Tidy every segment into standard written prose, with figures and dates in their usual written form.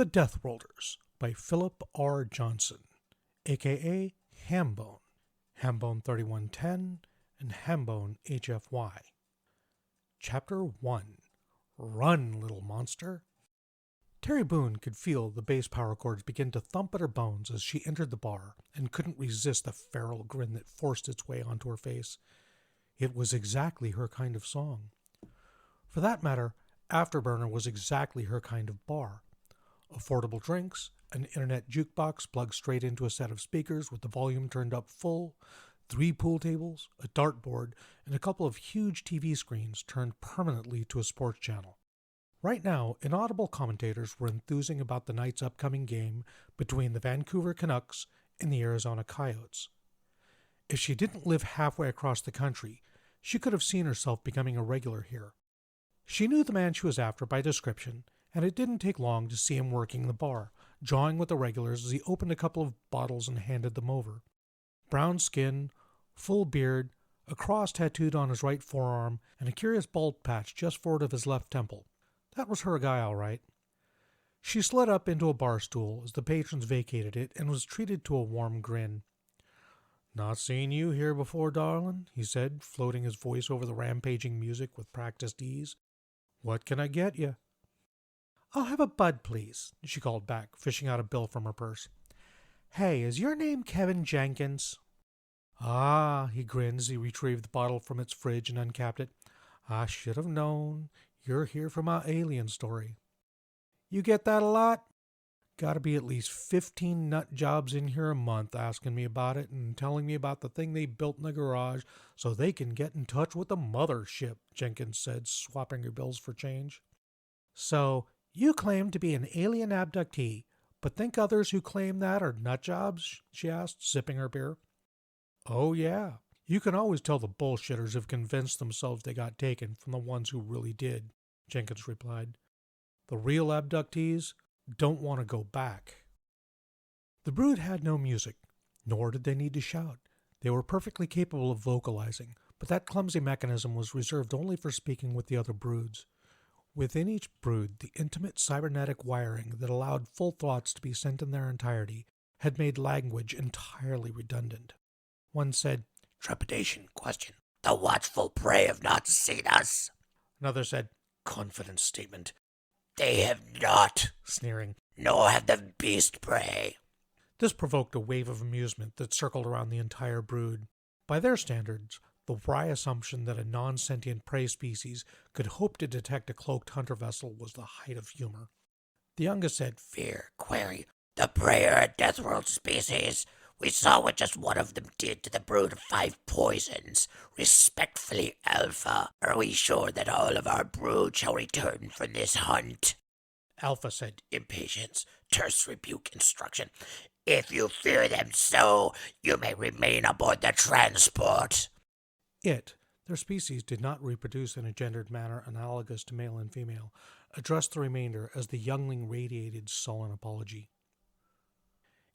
The Deathworlders by Philip R. Johnson, a.k.a. Hambone, Hambone 3110, and HamboneHFY. Chapter 1. Run, little monster. Terry Boone could feel the bass power chords begin to thump at her bones as she entered the bar, and couldn't resist the feral grin that forced its way onto her face. It was exactly her kind of song. For that matter, Afterburner was exactly her kind of bar. Affordable drinks, an internet jukebox plugged straight into a set of speakers with the volume turned up full, 3 pool tables, a dartboard, and a couple of huge TV screens turned permanently to a sports channel. Right now, inaudible commentators were enthusing about the night's upcoming game between the Vancouver Canucks and the Arizona Coyotes. If she didn't live halfway across the country, she could have seen herself becoming a regular here. She knew the man she was after by description, and it didn't take long to see him working the bar, jawing with the regulars as he opened a couple of bottles and handed them over. Brown skin, full beard, a cross tattooed on his right forearm, and a curious bald patch just forward of his left temple. That was her guy, all right. She slid up into a bar stool as the patrons vacated it and was treated to a warm grin. "Not seen you here before, darling," he said, floating his voice over the rampaging music with practiced ease. "What can I get you?" "I'll have a bud, please," she called back, fishing out a bill from her purse. "Hey, is your name Kevin Jenkins?" "Ah," he grinned as he retrieved the bottle from its fridge and uncapped it. "I should have known. You're here for my alien story." "You get that a lot?" "Gotta be at least 15 nut jobs in here a month asking me about it and telling me about the thing they built in the garage so they can get in touch with the mothership," Jenkins said, swapping her bills for change. "So, you claim to be an alien abductee, but think others who claim that are nut jobs?" she asked, sipping her beer. "Oh yeah, you can always tell the bullshitters have convinced themselves they got taken from the ones who really did," Jenkins replied. "The real abductees don't want to go back." The brood had no music, nor did they need to shout. They were perfectly capable of vocalizing, but that clumsy mechanism was reserved only for speaking with the other broods. Within each brood, the intimate cybernetic wiring that allowed full thoughts to be sent in their entirety had made language entirely redundant. One said, "Trepidation, question. The watchful prey have not seen us." Another said, "Confident statement. They have not," sneering, "nor have the beast prey." This provoked a wave of amusement that circled around the entire brood. By their standards, the wry assumption that a non-sentient prey species could hope to detect a cloaked hunter vessel was the height of humor. The youngest said, "Fear, query. The prey are a Deathworld species. We saw what just one of them did to the brood of 5 poisons. Respectfully, Alpha, are we sure that all of our brood shall return from this hunt?" Alpha said, "Impatience, terse rebuke, instruction. If you fear them so, you may remain aboard the transport." Their species did not reproduce in a gendered manner analogous to male and female, addressed the remainder as the youngling radiated sullen apology.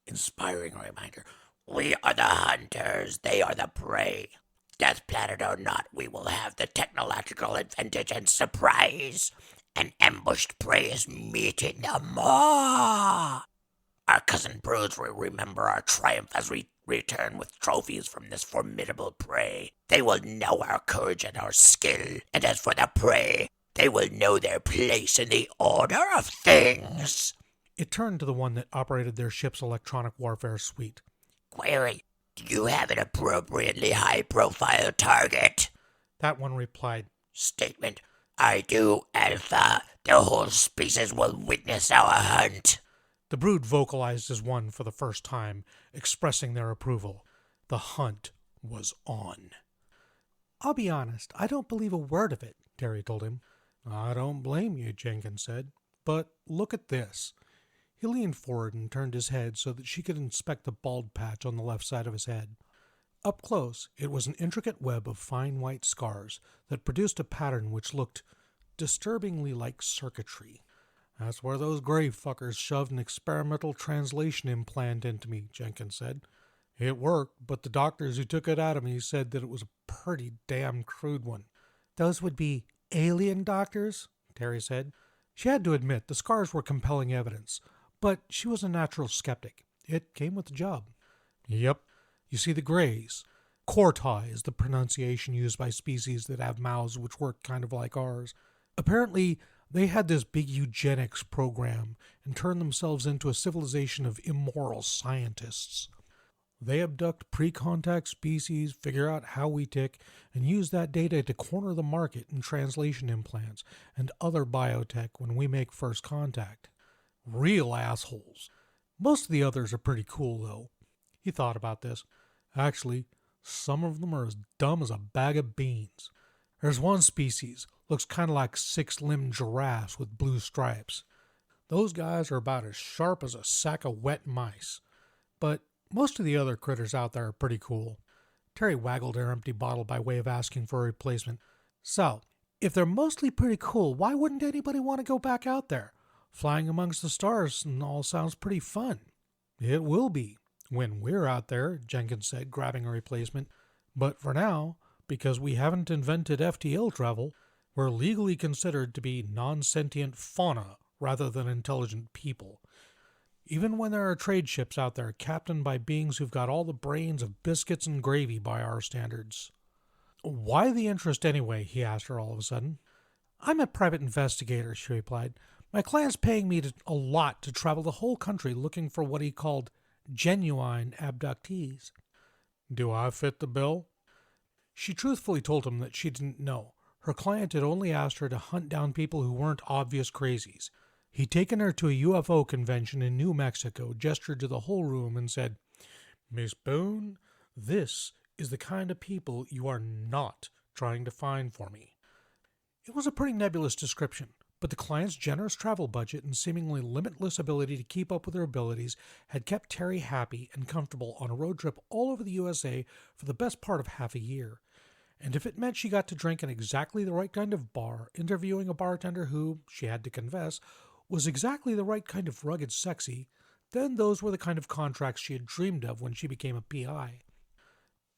"Inspiring reminder. We are the hunters, they are the prey. Death planet or not, we will have the technological advantage and surprise. An ambushed prey is meat in the maw. Our cousin broods will remember our triumph as we return with trophies from this formidable prey. They will know our courage and our skill, and as for the prey, they will know their place in the order of things." It turned to the one that operated their ship's electronic warfare suite. "Query, do you have an appropriately high-profile target?" That one replied, "Statement, I do, Alpha. The whole species will witness our hunt." The brood vocalized as one for the first time, expressing their approval. The hunt was on. "I'll be honest, I don't believe a word of it," Terry told him. "I don't blame you," Jenkins said. "But look at this." He leaned forward and turned his head so that she could inspect the bald patch on the left side of his head. Up close, it was an intricate web of fine white scars that produced a pattern which looked disturbingly like circuitry. "That's where those gray fuckers shoved an experimental translation implant into me," Jenkins said. "It worked, but the doctors who took it out of me said that it was a pretty damn crude one." "Those would be alien doctors?" Terry said. She had to admit the scars were compelling evidence, but she was a natural skeptic. It came with the job. Yep. You see, the Greys. Kortai is the pronunciation used by species that have mouths which work kind of like ours. Apparently, they had this big eugenics program and turned themselves into a civilization of immoral scientists. They abduct pre-contact species, figure out how we tick, and use that data to corner the market in translation implants and other biotech when we make first contact. Real assholes. Most of the others are pretty cool, though. He thought about this. Actually, some of them are as dumb as a bag of beans. There's one species, looks kind of like six-limbed giraffes with blue stripes. Those guys are about as sharp as a sack of wet mice. But most of the other critters out there are pretty cool. Terry waggled her empty bottle by way of asking for a replacement. So, if they're mostly pretty cool, why wouldn't anybody want to go back out there? Flying amongst the stars and all sounds pretty fun. It will be, when we're out there, Jenkins said, grabbing a replacement. But for now, because we haven't invented FTL travel, we're legally considered to be non-sentient fauna rather than intelligent people. Even when there are trade ships out there captained by beings who've got all the brains of biscuits and gravy by our standards. Why the interest anyway? He asked her all of a sudden. I'm a private investigator, she replied. My client's paying me a lot to travel the whole country looking for what he called genuine abductees. Do I fit the bill? She truthfully told him that she didn't know. Her client had only asked her to hunt down people who weren't obvious crazies. He'd taken her to a UFO convention in New Mexico, gestured to the whole room, and said, Miss Boone, this is the kind of people you are not trying to find for me. It was a pretty nebulous description, but the client's generous travel budget and seemingly limitless ability to keep up with her abilities had kept Terry happy and comfortable on a road trip all over the USA for the best part of half a year. And if it meant she got to drink in exactly the right kind of bar, interviewing a bartender who, she had to confess, was exactly the right kind of rugged sexy, then those were the kind of contracts she had dreamed of when she became a PI.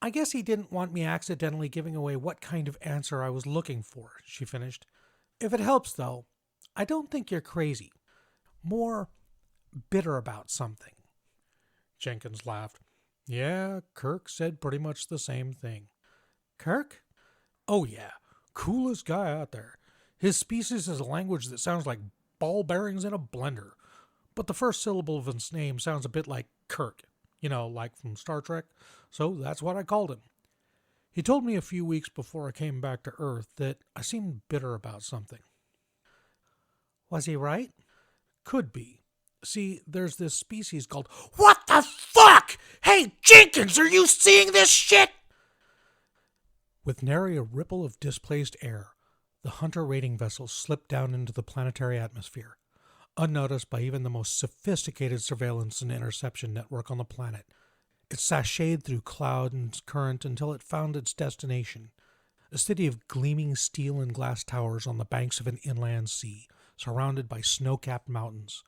I guess he didn't want me accidentally giving away what kind of answer I was looking for, she finished. If it helps, though, I don't think you're crazy. More bitter about something. Jenkins laughed. Yeah, Kirk said pretty much the same thing. Kirk? Oh yeah, coolest guy out there. His species has a language that sounds like ball bearings in a blender. But the first syllable of his name sounds a bit like Kirk, like from Star Trek, so that's what I called him. He told me a few weeks before I came back to Earth that I seemed bitter about something. Was he right? Could be. See, there's this species called... What the fuck? Hey, Jenkins, are you seeing this shit? With nary a ripple of displaced air, the Hunter raiding vessel slipped down into the planetary atmosphere, unnoticed by even the most sophisticated surveillance and interception network on the planet. It sashayed through cloud and current until it found its destination, a city of gleaming steel and glass towers on the banks of an inland sea, surrounded by snow-capped mountains.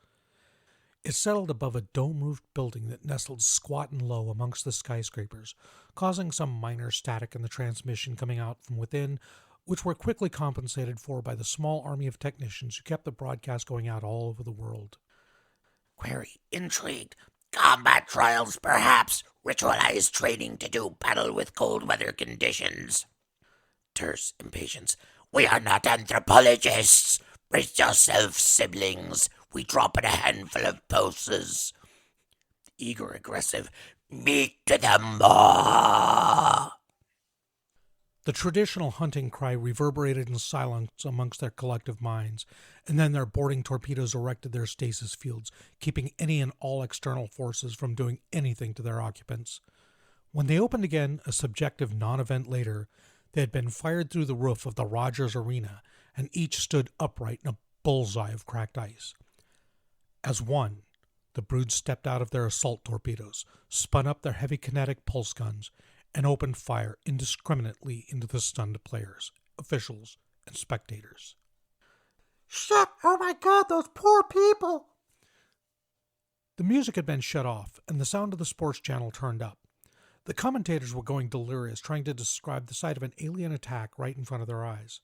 It settled above a dome-roofed building that nestled squat and low amongst the skyscrapers, causing some minor static in the transmission coming out from within, which were quickly compensated for by the small army of technicians who kept the broadcast going out all over the world. Query, intrigued. Combat trials, perhaps. Ritualized training to do battle with cold weather conditions. Terse impatience. We are not anthropologists. Brace yourself, siblings. We drop in a handful of pulses. Eager, aggressive. Meet to the maw. The traditional hunting cry reverberated in silence amongst their collective minds, and then their boarding torpedoes erected their stasis fields, keeping any and all external forces from doing anything to their occupants. When they opened again, a subjective non-event later, they had been fired through the roof of the Rogers Arena, and each stood upright in a bullseye of cracked ice. As one, the brood stepped out of their assault torpedoes, spun up their heavy kinetic pulse guns, and opened fire indiscriminately into the stunned players, officials, and spectators. Shit! Oh my god, those poor people! The music had been shut off, and the sound of the sports channel turned up. The commentators were going delirious, trying to describe the sight of an alien attack right in front of their eyes.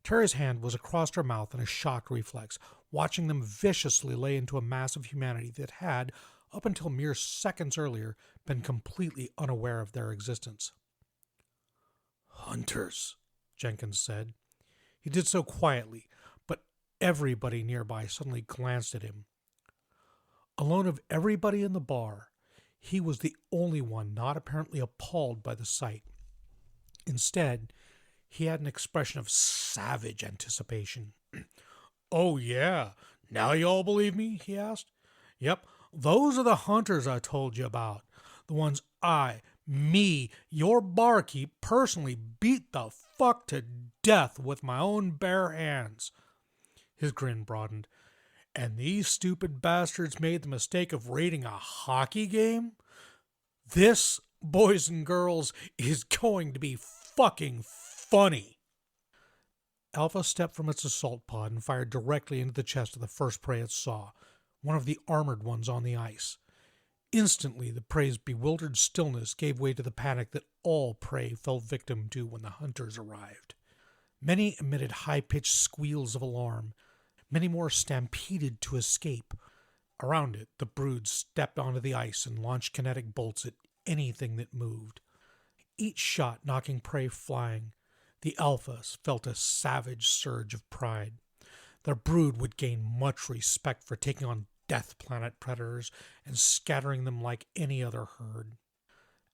Terry's hand was across her mouth in a shocked reflex, watching them viciously lay into a mass of humanity that had, up until mere seconds earlier, been completely unaware of their existence. "Hunters," Jenkins said. He did so quietly, but everybody nearby suddenly glanced at him. Alone of everybody in the bar, he was the only one not apparently appalled by the sight. Instead, he had an expression of savage anticipation. "Oh yeah, now you all believe me?" he asked. "Yep, those are the hunters I told you about. The ones your barkeep, personally beat the fuck to death with my own bare hands." His grin broadened. "And these stupid bastards made the mistake of raiding a hockey game? This, boys and girls, is going to be fucking funny." Alpha stepped from its assault pod and fired directly into the chest of the first prey it saw, one of the armored ones on the ice. Instantly, the prey's bewildered stillness gave way to the panic that all prey fell victim to when the hunters arrived. Many emitted high-pitched squeals of alarm. Many more stampeded to escape. Around it, the brood stepped onto the ice and launched kinetic bolts at anything that moved. Each shot knocking prey flying, the alphas felt a savage surge of pride. Their brood would gain much respect for taking on Death Planet predators and scattering them like any other herd.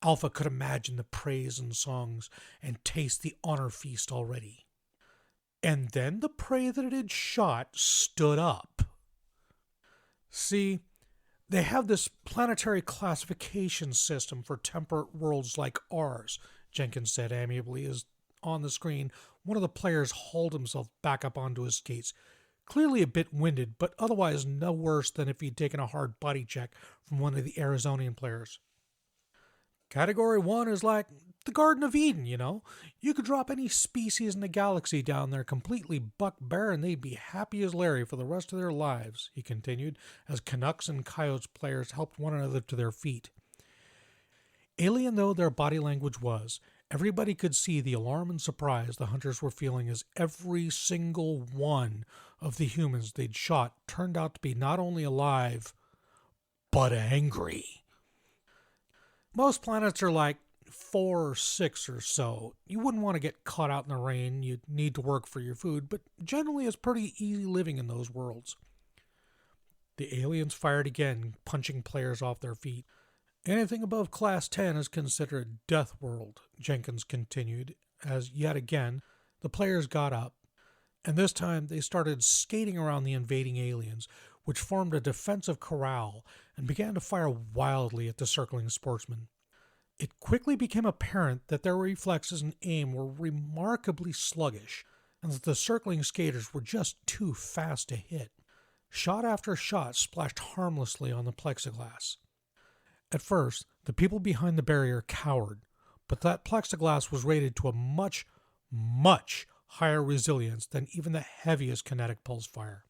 Alpha could imagine the praise and songs and taste the honor feast already. And then the prey that it had shot stood up. See, they have this planetary classification system for temperate worlds like ours, Jenkins said amiably as on the screen one of the players hauled himself back up onto his skates, clearly a bit winded, but otherwise no worse than if he'd taken a hard body check from one of the Arizonian players. "Category 1 is like the Garden of Eden, you know. You could drop any species in the galaxy down there completely buck bare and they'd be happy as Larry for the rest of their lives," he continued, as Canucks and Coyotes players helped one another to their feet. Alien though their body language was, everybody could see the alarm and surprise the hunters were feeling as every single one of the humans they'd shot turned out to be not only alive, but angry. Most planets are like 4 or 6 or so. You wouldn't want to get caught out in the rain. You'd need to work for your food, but generally it's pretty easy living in those worlds. The aliens fired again, punching players off their feet. "Anything above Class 10 is considered a death world," Jenkins continued, as yet again the players got up, and this time they started skating around the invading aliens, which formed a defensive corral and began to fire wildly at the circling sportsmen. It quickly became apparent that their reflexes and aim were remarkably sluggish, and that the circling skaters were just too fast to hit. Shot after shot splashed harmlessly on the plexiglass. At first, the people behind the barrier cowered, but that plexiglass was rated to a much, much higher resilience than even the heaviest kinetic pulse fire.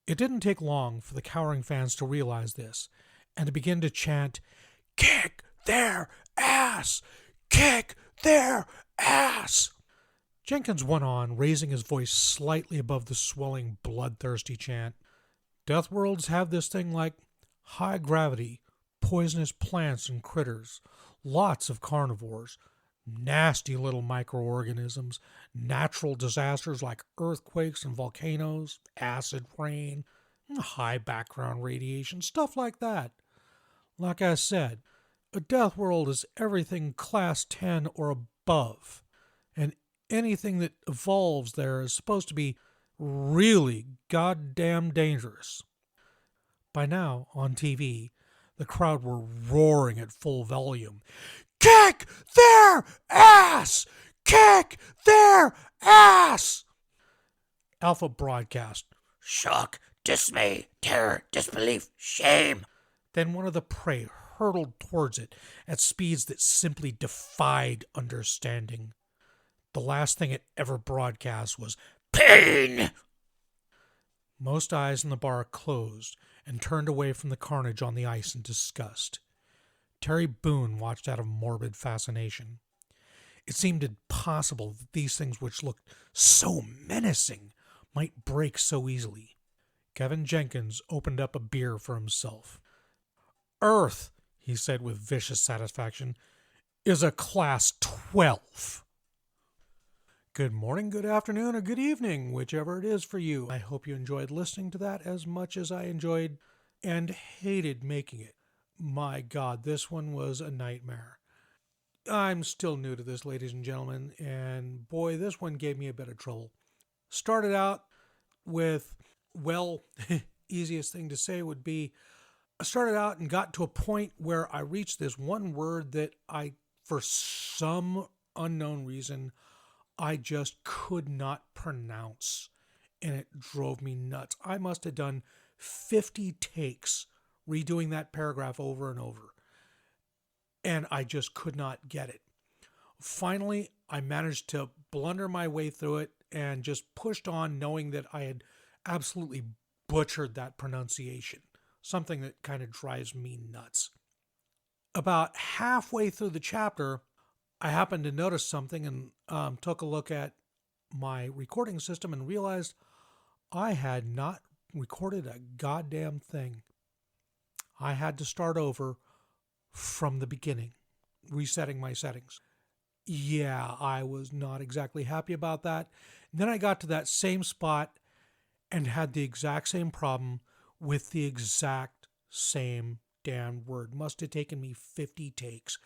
It didn't take long for the cowering fans to realize this, and to begin to chant, "Kick their ass! Kick their ass!" Jenkins went on, raising his voice slightly above the swelling, bloodthirsty chant. "Deathworlds have this thing like high gravity, poisonous plants and critters, lots of carnivores, nasty little microorganisms, natural disasters like earthquakes and volcanoes, acid rain, high background radiation, stuff like that. Like I said, a death world is everything Class 10 or above, and anything that evolves there is supposed to be really goddamn dangerous." By now, on TV, the crowd were roaring at full volume. "Kick their ass! Kick their ass!" Alpha broadcast, Shock, dismay, terror, disbelief, shame. Then one of the prey hurtled towards it at speeds that simply defied understanding. The last thing it ever broadcast was Pain! Most eyes in the bar closed and turned away from the carnage on the ice in disgust. Terry Boone watched out of morbid fascination. It seemed impossible that these things which looked so menacing might break so easily. Kevin Jenkins opened up a beer for himself. Earth, he said with vicious satisfaction, is a class 12. Good morning, good afternoon, or good evening, whichever it is for you. I hope you enjoyed listening to that as much as I enjoyed and hated making it. My God, this one was a nightmare. I'm still new to this, ladies and gentlemen, and boy, this one gave me a bit of trouble. Started out with, well, easiest thing to say would be, I started out and got to a point where I reached this one word that I, for some unknown reason, I just could not pronounce, and it drove me nuts. I must have done 50 takes redoing that paragraph over and over, and I just could not get it. Finally, I managed to blunder my way through it and just pushed on, knowing that I had absolutely butchered that pronunciation, something that kind of drives me nuts. About halfway through the chapter, I happened to notice something and took a look at my recording system and realized I had not recorded a goddamn thing. I had to start over from the beginning, resetting my settings. Yeah, I was not exactly happy about that. And then I got to that same spot and had the exact same problem with the exact same damn word. Must have taken me 50 takes.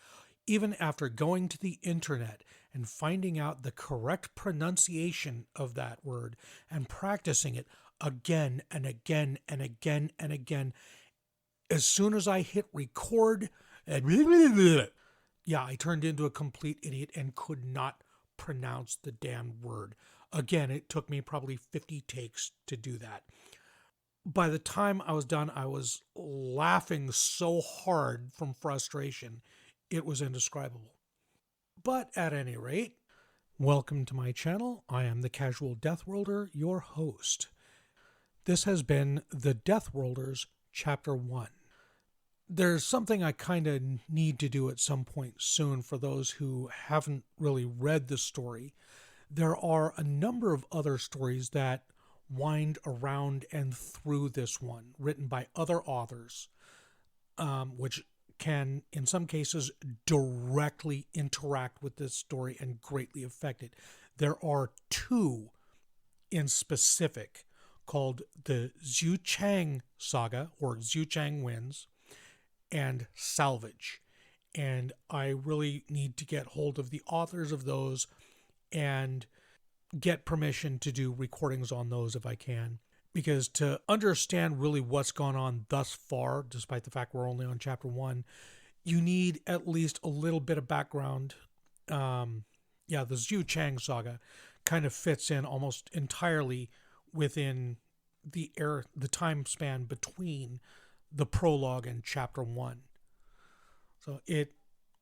Even after going to the internet and finding out the correct pronunciation of that word and practicing it again and again and again and again, as soon as I hit record, I turned into a complete idiot and could not pronounce the damn word. Again, it took me probably 50 takes to do that. By the time I was done, I was laughing so hard from frustration. It was indescribable. But at any rate, welcome to my channel. I am the Casual Deathworlder, your host. This has been the Deathworlders Chapter 1. There's something I kind of need to do at some point soon for those who haven't really read the story. There are a number of other stories that wind around and through this one, written by other authors, which can, in some cases, directly interact with this story and greatly affect it. There are two in specific called the Xiu Chang Saga, or Xiu Chang Wins, and Salvage. And I really need to get hold of the authors of those and get permission to do recordings on those if I can. Because to understand really what's gone on thus far, despite the fact we're only on chapter 1, you need at least a little bit of background. The Xiu Chang Saga kind of fits in almost entirely within the time span between the prologue and chapter 1. So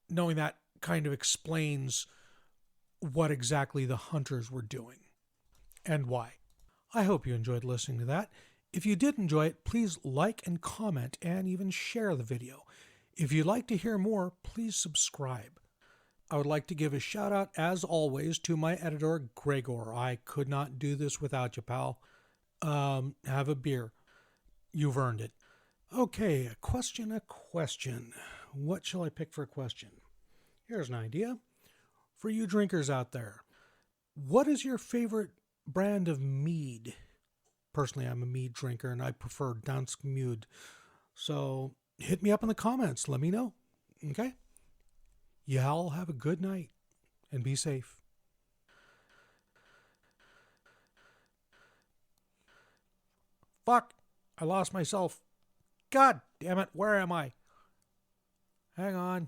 knowing that kind of explains what exactly the hunters were doing and why. I hope you enjoyed listening to that. If you did enjoy it, please like and comment and even share the video. If you'd like to hear more, please subscribe. I would like to give a shout out, as always, to my editor, Graygor. I could not do this without you, pal. Have a beer. You've earned it. Okay, a question. What shall I pick for a question? Here's an idea. For you drinkers out there, what is your favorite brand of mead? Personally, I'm a mead drinker and I prefer Dansk Mead. So hit me up in the comments. Let me know. Okay? Y'all have a good night and be safe. Fuck! I lost myself. God damn it, where am I? Hang on.